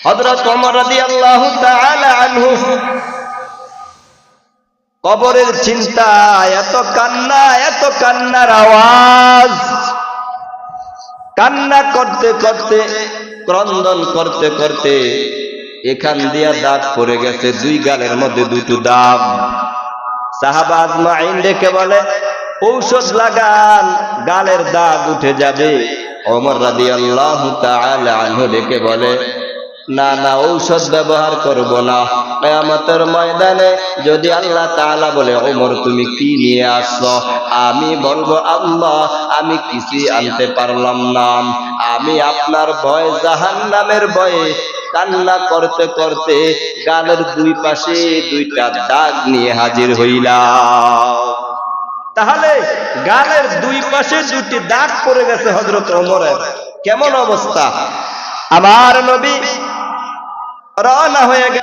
হযরত ওমর রাদিয়াল্লাহু তাআলা আনহু কবরের চিন্তা, এত কান্নার আওয়াজ, কান্না করতে করতে, ক্রন্দন করতে করতে এখান দিয়া দাগ পড়ে গেছে, দুই গালের মধ্যে দুটো দাগ। সাহাবা আজমাইন ডেকে বলে, ঔষধ লাগান, গালের দাগ উঠে যাবে। ওমর রাদিয়াল্লাহু তাআলা আনহু ডেকে বলে, না না, ঔষধ ব্যবহার করব না। কিয়ামতের ময়দানে যদি আল্লাহ তাআলা বলে, ওমর তুমি কি নিয়ে আসছো, আমি বলবো, আল্লাহ আমি কিছুই আনতে পারলাম না, আমি আপনার ভয়, জাহান্নামের ভয়ে কান্না করতে করতে গালের দুই পাশে দুইটা দাগ নিয়ে হাজির হইলাম। তাহলে গালের দুই পাশে দুটি দাগ পড়ে গেছে হযরত ওমরের। কেমন অবস্থা! আমার নবী রওনা হয়ে